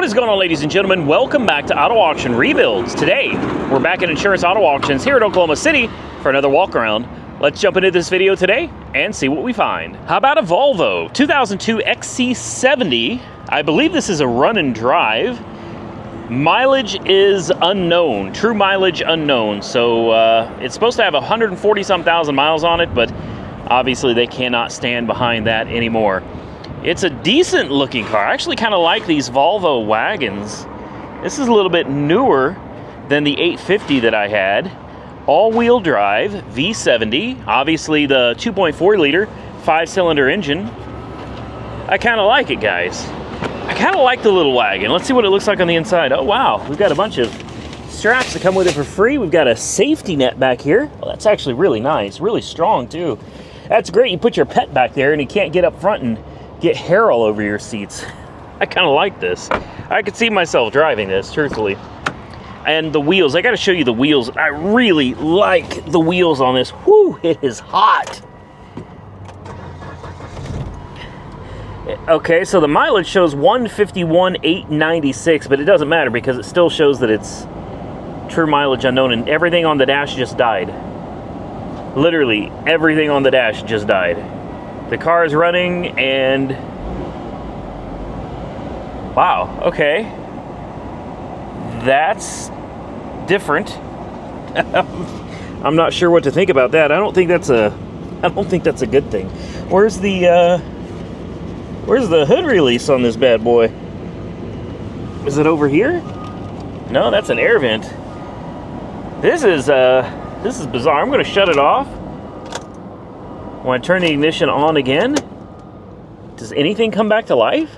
What is going on, ladies and gentlemen? Welcome back to Auto Auction Rebuilds. Today, we're back at Insurance Auto Auctions here in Oklahoma City for another walk around. Let's jump into this video today and see what we find. How about a Volvo 2002 XC70? I believe this is a run and drive. Mileage is unknown, true mileage unknown. So it's supposed to have 140-some thousand miles on it, but obviously they cannot stand behind that anymore. It's a decent looking car. I actually kind of like these Volvo wagons. This is a little bit newer than the 850 that I had. All-wheel drive, V70, obviously the 2.4 liter 5-cylinder engine. I kind of like it, guys. I kind of like the little wagon. Let's see what it looks like on the inside. Oh wow, we've got a bunch of straps that come with it for free. We've got a safety net back here. Well, that's actually really nice, really strong too. That's great. You put your pet back there and he can't get up front and get hair all over your seats. I kind of like this. I could see myself driving this, truthfully. And the wheels, I got to show you the wheels. I really like the wheels on this. Whew, it is hot. Okay, so the mileage shows 151,896, but it doesn't matter because it still shows that it's true mileage unknown, and everything on the dash just died. Literally, everything on the dash just died. The car is running, and wow, okay, that's different. I'm not sure what to think about that. I don't think that's a good thing. Where's the hood release on this bad boy? Is it over here? No, that's an air vent. This is bizarre. I'm going to shut it off. When I turn the ignition on again, does anything come back to life?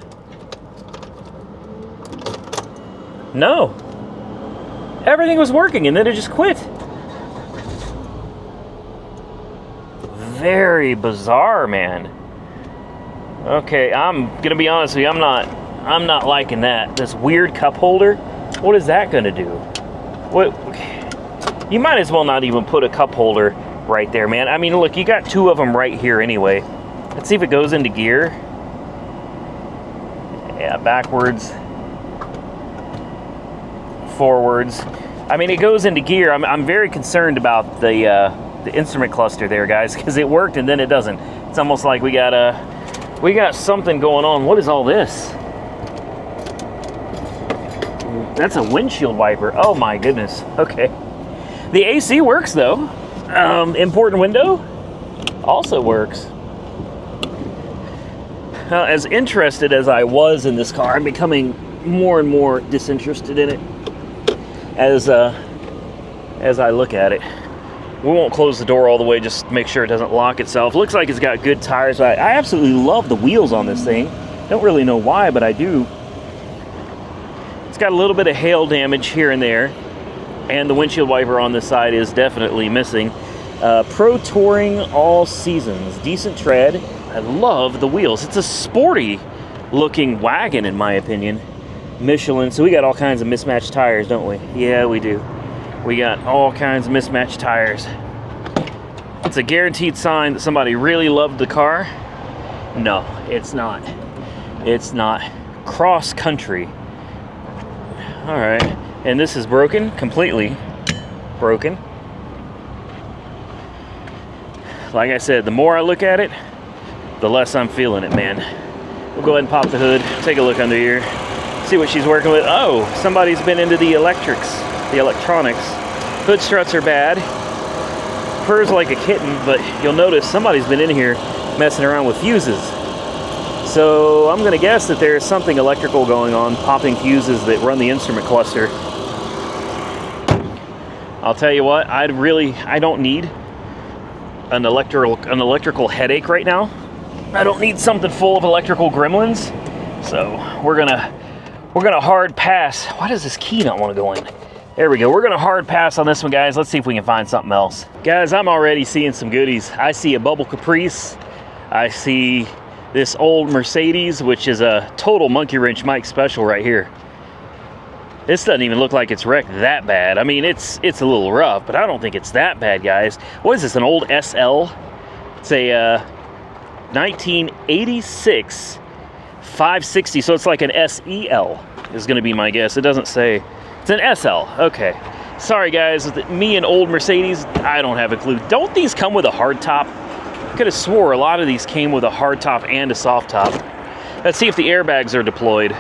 No. Everything was working and then it just quit. Very bizarre, man. Okay, I'm gonna be honest with you, I'm not liking that. This weird cup holder, what is that gonna do? What? You might as well not even put a cup holder right there, man. I mean, look, you got two of them right here anyway. Let's see if it goes into gear. Yeah, backwards, forwards. I mean, it goes into gear. I'm very concerned about the instrument cluster there, guys, because it worked and then it doesn't. It's almost like we got something going on. What is all this? That's a windshield wiper. Oh my goodness. Okay. The AC works though. Important window also works. As interested as I was in this car, I'm becoming more and more disinterested in it as I look at it. We won't close the door all the way, just make sure it doesn't lock itself. Looks like it's got good tires. I absolutely love the wheels on this thing. Don't really know why, but I do. It's got a little bit of hail damage here and there, and the windshield wiper on this side is definitely missing. Pro Touring all seasons, decent tread. I love the wheels. It's a sporty looking wagon in my opinion. Michelin, so we got all kinds of mismatched tires, don't we? Yeah, we do. We got all kinds of mismatched tires. It's a guaranteed sign that somebody really loved the car. No, it's not. It's not. Cross country. All right, and this is broken, completely broken. Like I said, the more I look at it, the less I'm feeling it, man. We'll go ahead and pop the hood, take a look under here, see what she's working with. Oh, somebody's been into the electronics. Hood struts are bad. Purrs like a kitten, but you'll notice somebody's been in here messing around with fuses. So I'm gonna guess that there's something electrical going on, popping fuses that run the instrument cluster. I'll tell you what, I don't need an electrical headache right now. I don't need something full of electrical gremlins. So we're gonna hard pass. Why does this key not want to go in? There we go. We're gonna hard pass on this one, guys. Let's see if we can find something else. Guys, I'm already seeing some goodies. I see a bubble Caprice. I see this old Mercedes, which is a total monkey wrench Mike special right here. This doesn't even look like it's wrecked that bad. I mean, it's a little rough, but I don't think it's that bad, guys. What is this, an old SL? It's a 1986 560, so it's like an SEL. is going to be my guess. It doesn't say. It's an SL. Okay. Sorry, guys. Me and old Mercedes, I don't have a clue. Don't these come with a hard top? I could have swore a lot of these came with a hard top and a soft top. Let's see if the airbags are deployed.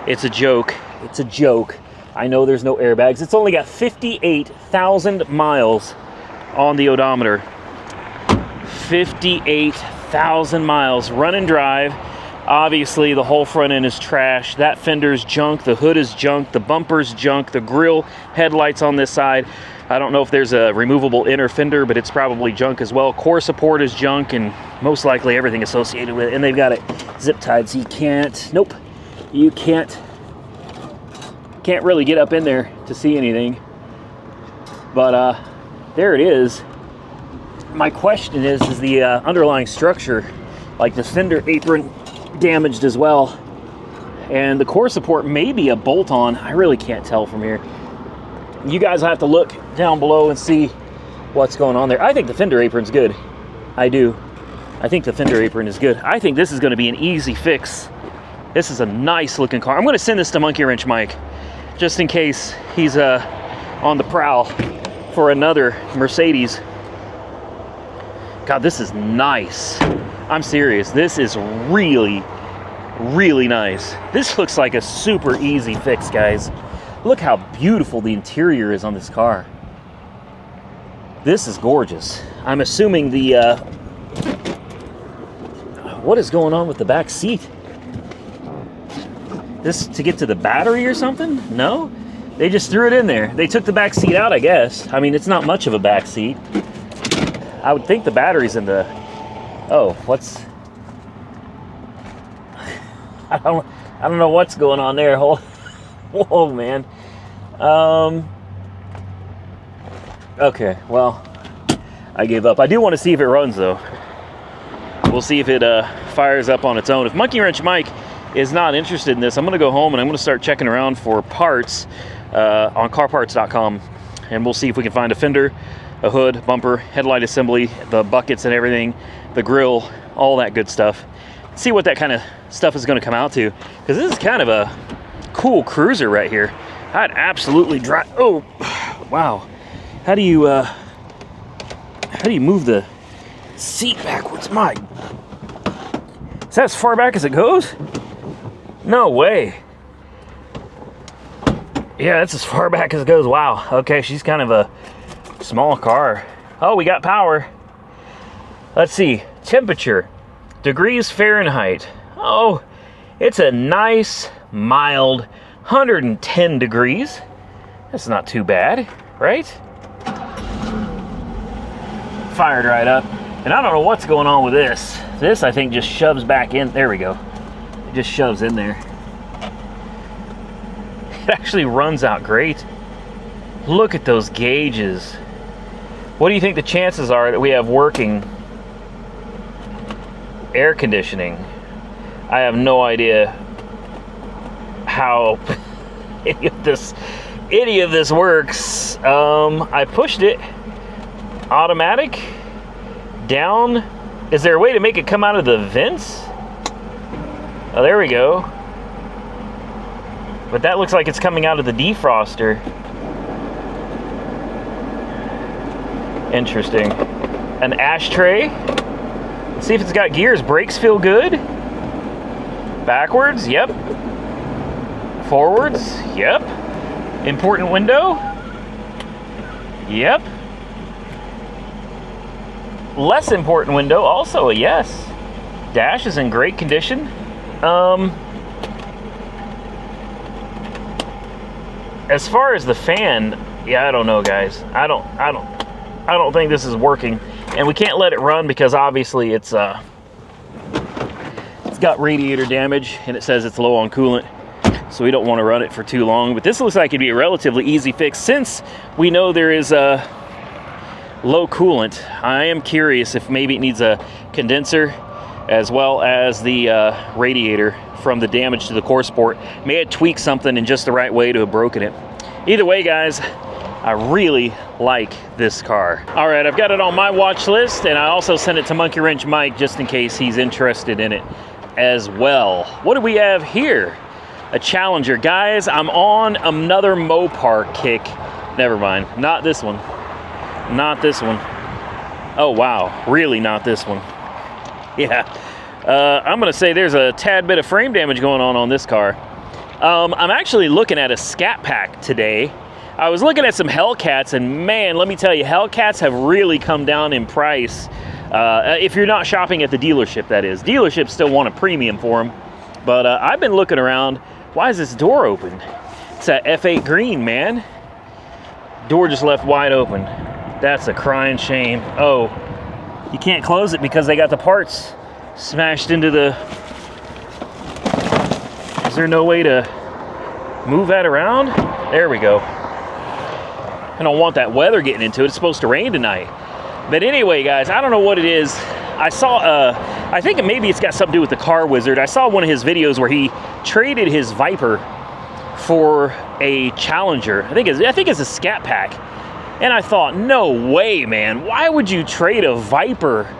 It's a joke. It's a joke. I know there's no airbags. It's only got 58,000 miles on the odometer. 58,000 miles. Run and drive. Obviously, the whole front end is trash. That fender's junk. The hood is junk. The bumper's junk. The grill headlights on this side. I don't know if there's a removable inner fender, but it's probably junk as well. Core support is junk, and most likely everything associated with it. And they've got it zip tied, so you can't, nope, you can't really get up in there to see anything. But there it is. My question is the underlying structure, like the fender apron, damaged as well, and the core support may be a bolt-on. I really can't tell from here. You guys have to look down below and see what's going on there. I think the fender apron's good. I do. I think the fender apron is good. I think this is going to be an easy fix. This is a nice looking car. I'm going to send this to Monkey Wrench Mike just in case he's on the prowl for another Mercedes. God, this is nice. I'm serious. This is really, really nice. This looks like a super easy fix, guys. Look how beautiful the interior is on this car. This is gorgeous. I'm assuming the, what is going on with the back seat? This to get to the battery or something? No? They just threw it in there. They took the back seat out, I guess. I mean, it's not much of a back seat. I would think the battery's in the, oh, what's, I don't know what's going on there. Whoa, man. Okay, well, I gave up. I do want to see if it runs, though. We'll see if it fires up on its own. If Monkey Wrench Mike is not interested in this, I'm going to go home and I'm going to start checking around for parts on carparts.com, and we'll see if we can find a fender, a hood, bumper, headlight assembly, the buckets and everything, the grill, all that good stuff. See what that kind of stuff is going to come out to, because this is kind of a cool cruiser right here. I'd absolutely drive. Oh, wow. How do you move the seat backwards? My, is that as far back as it goes? No way. Yeah, that's as far back as it goes. Wow. Okay, she's kind of a small car. Oh, we got power. Let's see. Temperature. Degrees Fahrenheit. Oh, it's a nice, mild 110 degrees. That's not too bad, right? Fired right up. And I don't know what's going on with this. This, I think, just shoves back in. There we go. It just shoves in there. It actually runs out great. Look at those gauges. What do you think the chances are that we have working air conditioning? I have no idea how any of this works. I pushed it. Automatic. Down. Is there a way to make it come out of the vents? Oh, there we go. But that looks like it's coming out of the defroster. Interesting. An ashtray. Let's see if it's got gears. Brakes feel good. Backwards, yep. Forwards, yep. Important window, yep. Less important window, also a yes. Dash is in great condition. As far as the fan, yeah, I don't know, guys. I don't think this is working, and we can't let it run because obviously it's got radiator damage, and it says it's low on coolant, so we don't want to run it for too long. But this looks like it'd be a relatively easy fix since we know there is a low coolant. I am curious if maybe it needs a condenser as well as the radiator from the damage to the core support. May have tweaked something in just the right way to have broken it. Either way, guys, I really like this car. All right, I've got it on my watch list, and I also sent it to Monkey Wrench Mike just in case he's interested in it as well. What do we have here? a Challenger. Guys, I'm on another Mopar kick. Never mind, not this one. Not this one. Oh, wow, really not this one. Yeah, I'm gonna say there's a tad bit of frame damage going on this car. I'm actually looking at a Scat Pack today. I was looking at some Hellcats, and man, let me tell you, Hellcats have really come down in price. If you're not shopping at the dealership, that is. Dealerships still want a premium for them. But I've been looking around. Why is this door open? It's that F8 green, man. Door just left wide open. That's a crying shame. Oh, you can't close it because they got the parts smashed into the... Is there no way to move that around? There we go. I don't want that weather getting into it. It's supposed to rain tonight. But anyway, guys, I don't know what it is. I saw, I think maybe it's got something to do with the Car Wizard. I saw one of his videos where he traded his Viper for a Challenger. I think it's a Scat Pack. And I thought, no way, man. Why would you trade a Viper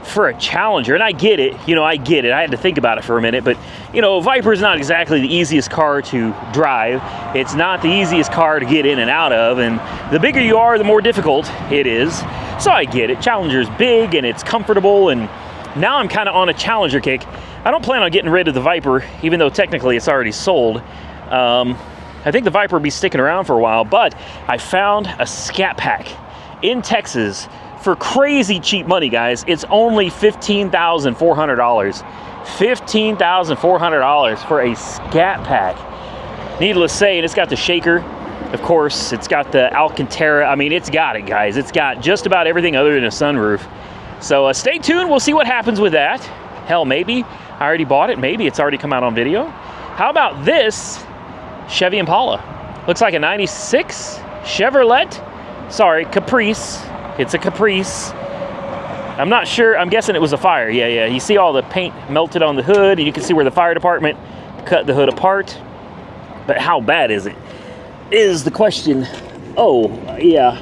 for a Challenger? And I get it. You know, I get it. I had to think about it for a minute. But, you know, Viper's not exactly the easiest car to drive. It's not the easiest car to get in and out of. And the bigger you are, the more difficult it is. So I get it. Challenger's big and it's comfortable. And now I'm kind of on a Challenger kick. I don't plan on getting rid of the Viper, even though technically it's already sold. I think the Viper will be sticking around for a while. But I found a Scat Pack in Texas for crazy cheap money, guys. It's only $15,400. $15,400 for a Scat Pack. Needless to say, and it's got the shaker. Of course, it's got the Alcantara. I mean, it's got it, guys. It's got just about everything other than a sunroof. So stay tuned. We'll see what happens with that. Hell, maybe I already bought it. Maybe it's already come out on video. How about this Chevy Impala? Looks like a 96 Chevrolet. Sorry, Caprice. It's a Caprice. I'm not sure. I'm guessing it was a fire. Yeah. You see all the paint melted on the hood, and you can see where the fire department cut the hood apart. But how bad is it? Is the question. Oh, yeah.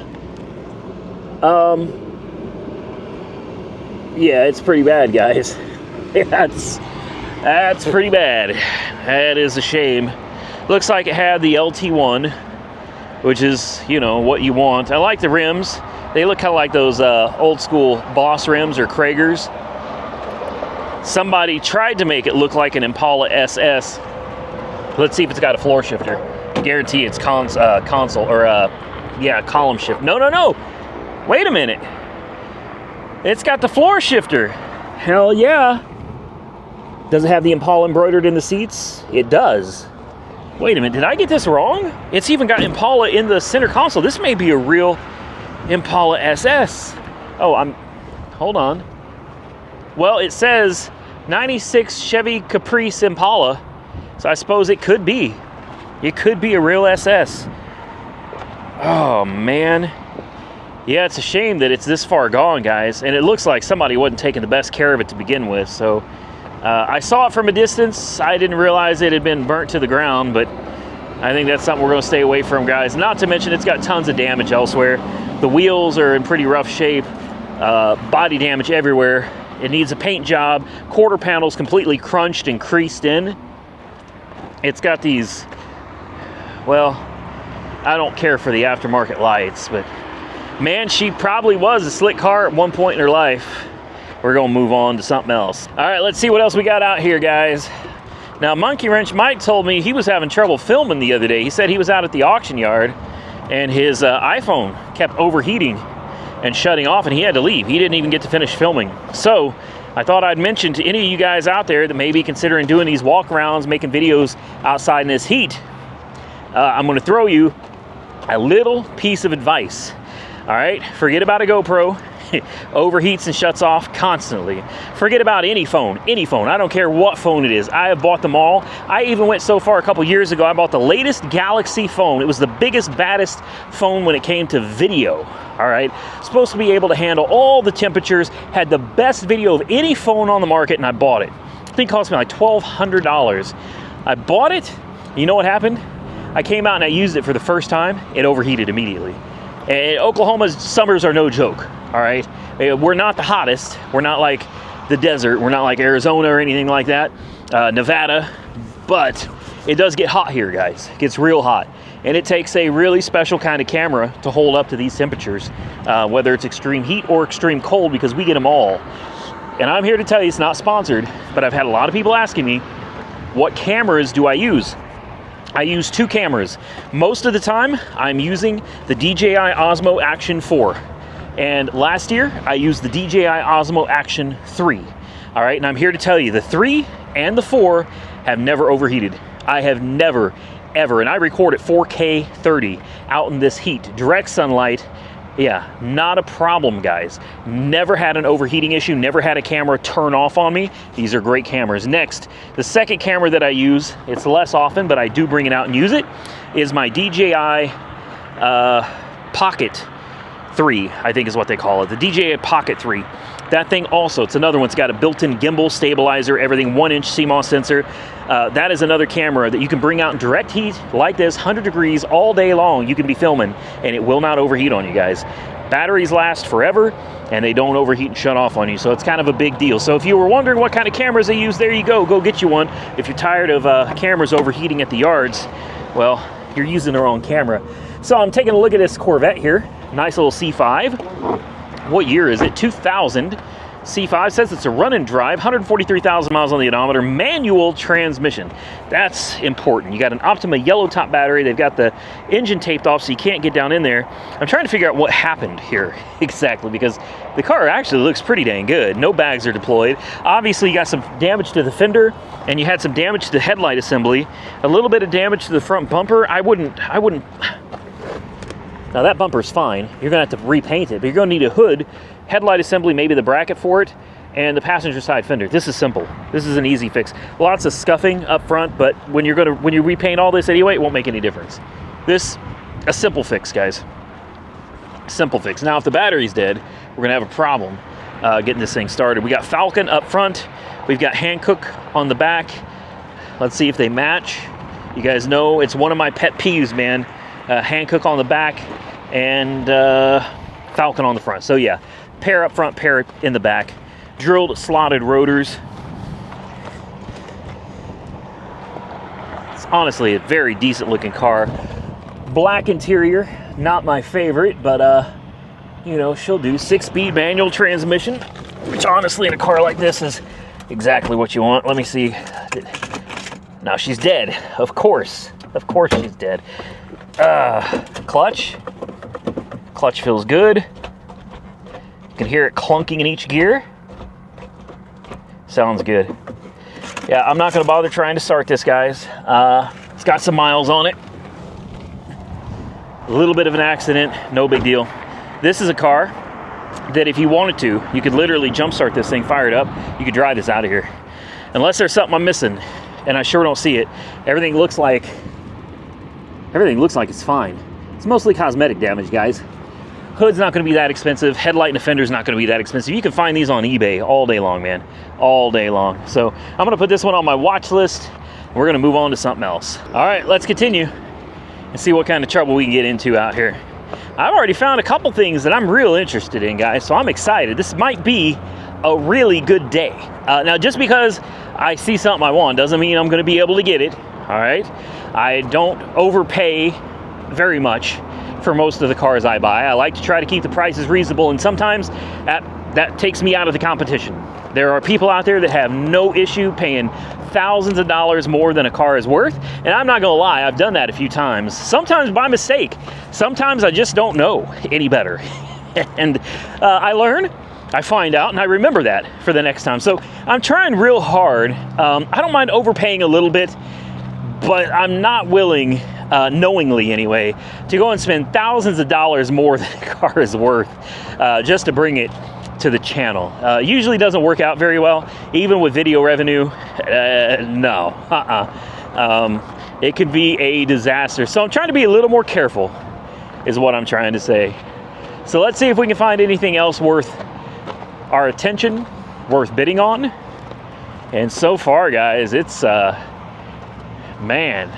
Yeah, it's pretty bad, guys. That's pretty bad. That is a shame. Looks like it had the LT1, which is, you know, what you want. I like the rims. They look kind of like those old school Boss rims or Kragers. Somebody tried to make it look like an Impala SS. Let's see if it's got a floor shifter. Guarantee it's console or yeah, column shift. No. Wait a minute. It's got the floor shifter. Hell yeah. Does it have the Impala embroidered in the seats? It does. Wait a minute, did I get this wrong? It's even got Impala in the center console. This may be a real Impala SS. Oh, hold on. Well, it says 96 Chevy Caprice Impala. So I suppose it could be. It could be a real SS. Oh, man. Yeah, it's a shame that it's this far gone, guys. And it looks like somebody wasn't taking the best care of it to begin with. So I saw it from a distance. I didn't realize it had been burnt to the ground, but I think that's something we're going to stay away from, guys. Not to mention it's got tons of damage elsewhere. The wheels are in pretty rough shape. Body damage everywhere. It needs a paint job. Quarter panels completely crunched and creased in. It's got these... Well, I don't care for the aftermarket lights, but man, she probably was a slick car at one point in her life. We're gonna move on to something else. All right, let's see what else we got out here, guys. Now, Monkey Wrench Mike told me he was having trouble filming the other day. He said he was out at the auction yard and his iPhone kept overheating and shutting off and he had to leave. He didn't even get to finish filming. So I thought I'd mention to any of you guys out there that may be considering doing these walk-arounds, making videos outside in this heat, I'm going to throw you a little piece of advice. All right, forget about a GoPro. Overheats and shuts off constantly. Forget about any phone. I don't care what phone it is. I have bought them all. I even went so far a couple years ago, I bought the latest Galaxy phone. It was the biggest, baddest phone when it came to video. All right, supposed to be able to handle all the temperatures, had the best video of any phone on the market, and I bought it. I think it cost me like $1,200. I bought it. You know what happened? I came out and I used it for the first time. It overheated immediately. And Oklahoma's summers are no joke, all right? We're not the hottest. We're not like the desert. We're not like Arizona or anything like that, Nevada. But it does get hot here, guys. It gets real hot. And it takes a really special kind of camera to hold up to these temperatures, whether it's extreme heat or extreme cold, because we get them all. And I'm here to tell you, it's not sponsored, but I've had a lot of people asking me, what cameras do I use? I use 2 cameras. Most of the time, I'm using the DJI Osmo Action 4. And last year, I used the DJI Osmo Action 3. All right, and I'm here to tell you, the 3 and the 4 have never overheated. I have never, ever, and I record at 4K 30 out in this heat, direct sunlight. Yeah, not a problem, guys. Never had an overheating issue, never had a camera turn off on me. These are great cameras. Next, the second camera that I use, it's less often, but I do bring it out and use it, is my DJI Pocket 3, I think is what they call it. The DJI Pocket 3. That thing also, it's another one. It's got a built-in gimbal, stabilizer, everything, 1-inch CMOS sensor. That is another camera that you can bring out in direct heat like this, 100 degrees all day long. You can be filming and it will not overheat on you guys. Batteries last forever and they don't overheat and shut off on you. So it's kind of a big deal. So if you were wondering what kind of cameras they use, there you go. Go get you one. If you're tired of cameras overheating at the yards, well, you're using the wrong camera. So I'm taking a look at this Corvette here. Nice little C5. What year is it? 2000. C5 says it's a run and drive, 143,000 miles on the odometer, manual transmission. That's important. You got an Optima yellow top battery. They've got the engine taped off so you can't get down in there. I'm trying to figure out what happened here exactly, because the car actually looks pretty dang good. No bags are deployed. Obviously you got some damage to the fender and you had some damage to the headlight assembly, a little bit of damage to the front bumper. I wouldn't. Now that bumper's fine. You're gonna have to repaint it, but you're gonna need a hood, headlight assembly, maybe the bracket for it, and the passenger side fender. This is simple. This is an easy fix. Lots of scuffing up front, but when you repaint all this anyway, it won't make any difference. This, a simple fix, guys. Simple fix. Now, if the battery's dead, we're gonna have a problem getting this thing started. We got Falcon up front. We've got Hankook on the back. Let's see if they match. You guys know it's one of my pet peeves, man. Hankook on the back and Falcon on the front. So yeah, pair up front, pair in the back. Drilled slotted rotors. It's honestly a very decent looking car. Black interior, not my favorite, but you know, she'll do. 6-speed manual transmission, which honestly in a car like this is exactly what you want. Let me see. Now she's dead, of course she's dead. Clutch feels good. You can hear it clunking in each gear. Sounds good. Yeah, I'm not gonna bother trying to start this, guys. It's got some miles on it. A little bit of an accident, no big deal. This is a car that if you wanted to, you could literally jumpstart this thing, fire it up, you could drive this out of here. Unless there's something I'm missing, and I sure don't see it. Everything looks like it's fine. It's mostly cosmetic damage, guys. Hood's not gonna be that expensive. Headlight and a fender's not gonna be that expensive. You can find these on eBay all day long, man. All day long. So I'm gonna put this one on my watch list. We're gonna move on to something else. All right, let's continue and see what kind of trouble we can get into out here. I've already found a couple things that I'm real interested in, guys, so I'm excited. This might be a really good day. Now, just because I see something I want doesn't mean I'm gonna be able to get it, all right? I don't overpay very much for most of the cars I buy. I like to try to keep the prices reasonable, and sometimes that takes me out of the competition. There are people out there that have no issue paying thousands of dollars more than a car is worth, and I'm not gonna lie, I've done that a few times. Sometimes by mistake. Sometimes I just don't know any better. And I learn, I find out, and I remember that for the next time. So I'm trying real hard. I don't mind overpaying a little bit, but I'm not willing, knowingly anyway, to go and spend thousands of dollars more than a car is worth just to bring it to the channel. Usually doesn't work out very well, even with video revenue. No, it could be a disaster. So I'm trying to be a little more careful, is what I'm trying to say. So let's see if we can find anything else worth our attention, worth bidding on. And so far, guys, it's man,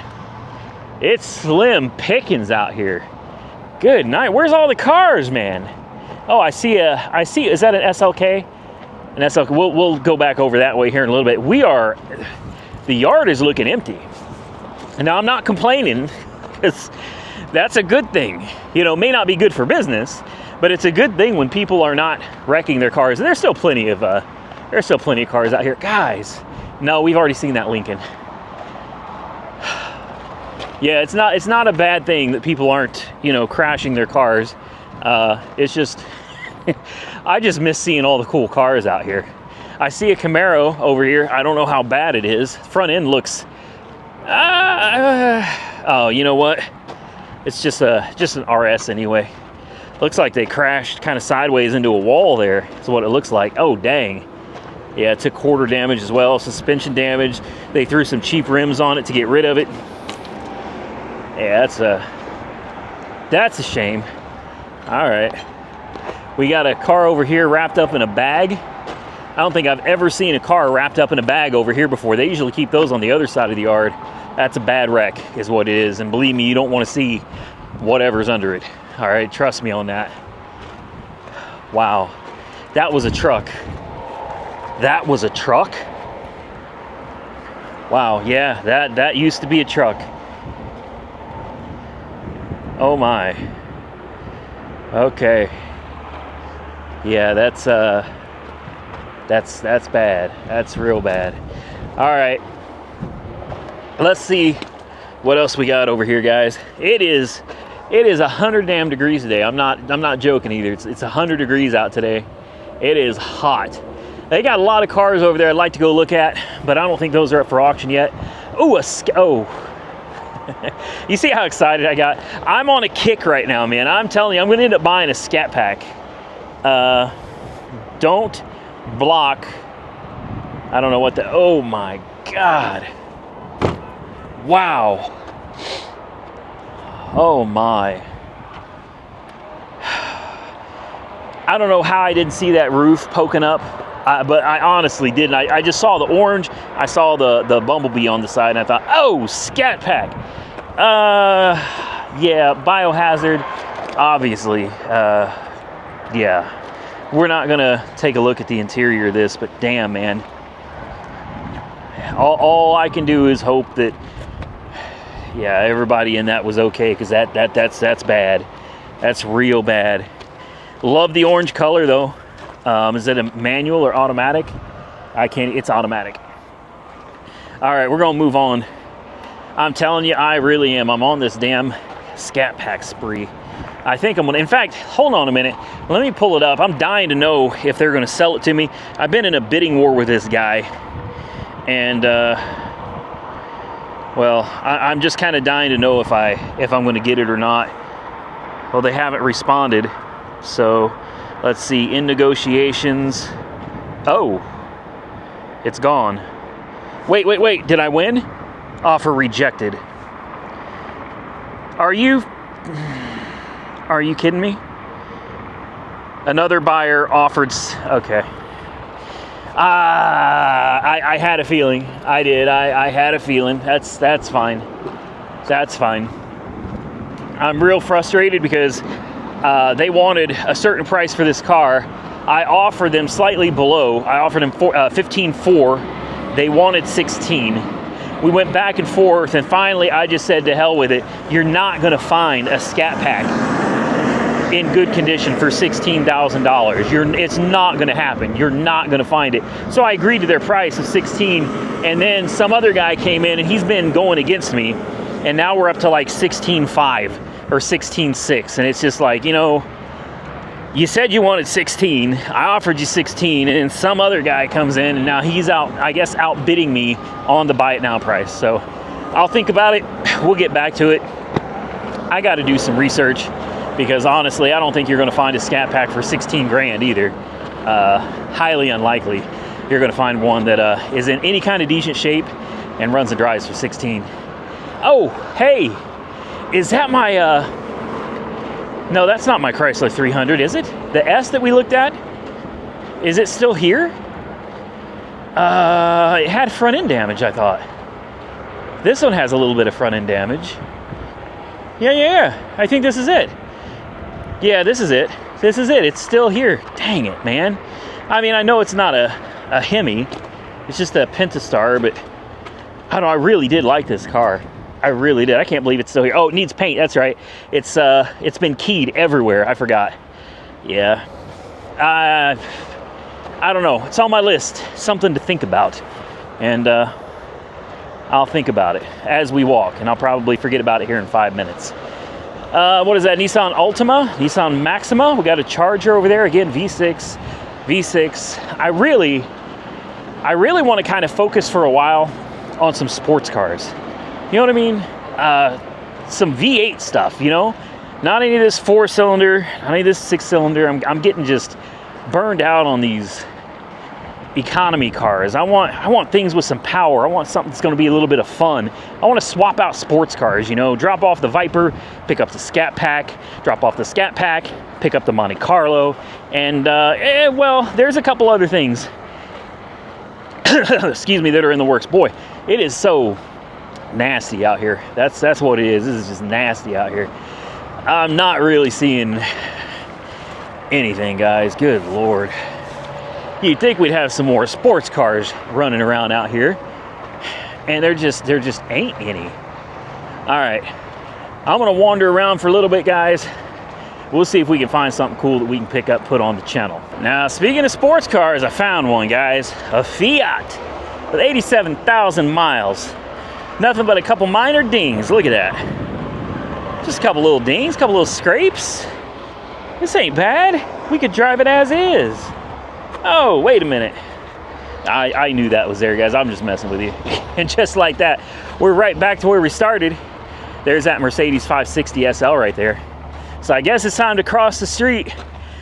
it's slim pickings out here. Good night. Where's all the cars, man? Oh, I see, is that an SLK? An SLK, we'll go back over that way here in a little bit. The yard is looking empty. Now, I'm not complaining, because that's a good thing. You know, may not be good for business, but it's a good thing when people are not wrecking their cars. And there's still plenty of cars out here. Guys, no, we've already seen that Lincoln. Yeah, it's not a bad thing that people aren't, you know, crashing their cars. It's just, I just miss seeing all the cool cars out here. I see a Camaro over here. I don't know how bad it is. Front end looks, oh, you know what? It's just an RS anyway. Looks like they crashed kind of sideways into a wall there. Is what it looks like. Oh, dang. Yeah, it took quarter damage as well. Suspension damage. They threw some cheap rims on it to get rid of it. Yeah, that's a shame. All right. We got a car over here wrapped up in a bag. I don't think I've ever seen a car wrapped up in a bag over here before. They usually keep those on the other side of the yard. That's a bad wreck is what it is. And believe me, you don't want to see whatever's under it. All right, trust me on that. Wow, that was a truck. That was a truck? Wow, yeah, that used to be a truck. Oh my. Okay. Yeah, that's bad. That's real bad. All right. Let's see what else we got over here, guys. It is 100 damn degrees today. I'm not joking either. It's 100 degrees out today. It is hot. They got a lot of cars over there I'd like to go look at, but I don't think those are up for auction yet. Ooh, you see how excited I got? I'm on a kick right now, man. I'm telling you, I'm going to end up buying a Scat Pack. Don't block. I don't know what the... Oh, my God. Wow. Oh, my. I don't know how I didn't see that roof poking up, but I honestly didn't. I just saw the orange. I saw the bumblebee on the side, and I thought, oh, Scat Pack. Yeah, biohazard, obviously. Yeah. We're not going to take a look at the interior of this, but damn, man. All I can do is hope that, yeah, everybody in that was okay, because that's bad. That's real bad. Love the orange color, though. Is it a manual or automatic? It's automatic. All right, we're going to move on. I'm telling you, I really am. I'm on this damn Scat Pack spree. I think I'm going to, in fact, hold on a minute. Let me pull it up. I'm dying to know if they're going to sell it to me. I've been in a bidding war with this guy. And, well, I'm just kind of dying to know if I'm going to get it or not. Well, they haven't responded. So, let's see, in negotiations. Oh, it's gone. Wait, did I win? Offer rejected. Are you kidding me? Another buyer offered, okay. I had a feeling. I did. I had a feeling. That's fine. That's fine. I'm real frustrated because they wanted a certain price for this car. I offered them slightly below. I offered them $15,400. They wanted $16,000. We went back and forth, and finally I just said to hell with it. You're not going to find a Scat Pack in good condition for $16,000. It's not going to happen. You're not going to find it. So I agreed to their price of $16,000, and then some other guy came in, and he's been going against me, and now we're up to like $16,500 or $16,600, and it's just like, you know, you said you wanted 16, I offered you 16, and then some other guy comes in, and now he's out, I guess, outbidding me on the buy it now price. So I'll think about it. We'll get back to it. I got to do some research, because honestly, I don't think you're going to find a Scat Pack for 16 grand either. Highly unlikely you're going to find one that is in any kind of decent shape and runs and drives for 16. Oh, hey, is that my... No, that's not my Chrysler 300, is it? The S that we looked at? Is it still here? It had front end damage, I thought. This one has a little bit of front end damage. Yeah. I think this is it. Yeah, this is it. This is it. It's still here. Dang it, man. I mean, I know it's not a Hemi. It's just a Pentastar, but I really did like this car. I really did. I can't believe it's still here. Oh, it needs paint. That's right. It's been keyed everywhere. I forgot. Yeah. I don't know. It's on my list. Something to think about. And I'll think about it as we walk, and I'll probably forget about it here in 5 minutes. What is that? Nissan Altima, Nissan Maxima. We got a Charger over there. Again, V6. I really want to kind of focus for a while on some sports cars. You know what I mean? Some V8 stuff, you know? Not any of this 4-cylinder, not any of this 6-cylinder. I'm getting just burned out on these economy cars. I want things with some power. I want something that's going to be a little bit of fun. I want to swap out sports cars, you know, drop off the Viper, pick up the Scat Pack, drop off the Scat Pack, pick up the Monte Carlo, and well, there's a couple other things excuse me, that are in the works. Boy, it is so nasty out here. That's what it is. This is just nasty out here. I'm not really seeing anything, guys. Good Lord. You'd think we'd have some more sports cars running around out here, and there just ain't any. All right, I'm gonna wander around for a little bit, guys. We'll see if we can find something cool that we can pick up, put on the channel. Now, speaking of sports cars, I found one, guys. A Fiat with 87,000 miles. Nothing but a couple minor dings. Look at that. Just a couple little dings, a couple little scrapes. This ain't bad. We could drive it as is. Oh, wait a minute. I knew that was there, guys. I'm just messing with you. And just like that, we're right back to where we started. There's that Mercedes 560 SL right there. So I guess it's time to cross the street,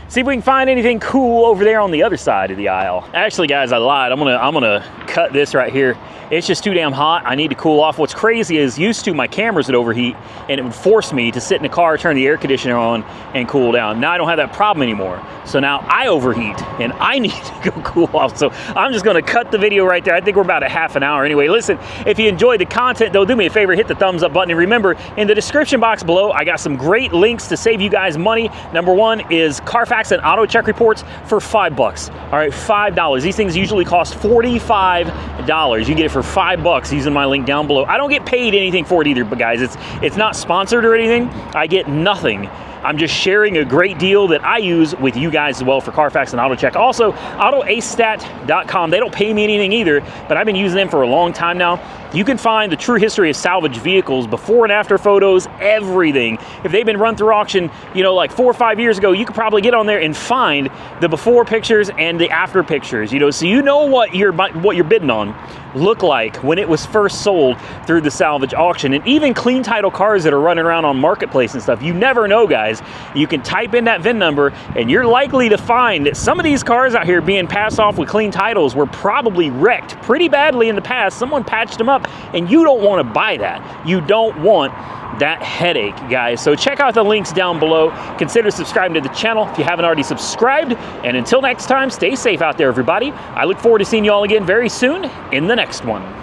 see if we can find anything cool over there on the other side of the aisle. Actually, guys, I lied. I'm gonna cut this right here. It's just too damn hot. I need to cool off. What's crazy is used to my cameras would overheat, and it would force me to sit in the car, turn the air conditioner on, and cool down. Now I don't have that problem anymore. So now I overheat, and I need to go cool off. So I'm just gonna cut the video right there. I think we're about a half an hour anyway. Listen, if you enjoyed the content, though, do me a favor, hit the thumbs up button. And remember, in the description box below, I got some great links to save you guys money. Number one is Carfax and auto check reports for $5. All right, $5. These things usually cost $45. You can get it for $5 using my link down below. I don't get paid anything for it either, but guys, it's not sponsored or anything. I get nothing. I'm just sharing a great deal that I use with you guys as well for Carfax and AutoCheck. Also, AutoAceStat.com. They don't pay me anything either, but I've been using them for a long time now. You can find the true history of salvage vehicles, before and after photos, everything. If they've been run through auction, you know, like 4 or 5 years ago, you could probably get on there and find the before pictures and the after pictures, you know, so you know what you're bidding on look like when it was first sold through the salvage auction. And even clean title cars that are running around on Marketplace and stuff, you never know, guys. You can type in that VIN number, and you're likely to find that some of these cars out here being passed off with clean titles were probably wrecked pretty badly in the past. Someone patched them up, and you don't want to buy that. You don't want that headache, guys. So check out the links down below. Consider subscribing to the channel if you haven't already subscribed. And until next time, stay safe out there, everybody. I look forward to seeing you all again very soon in the next one.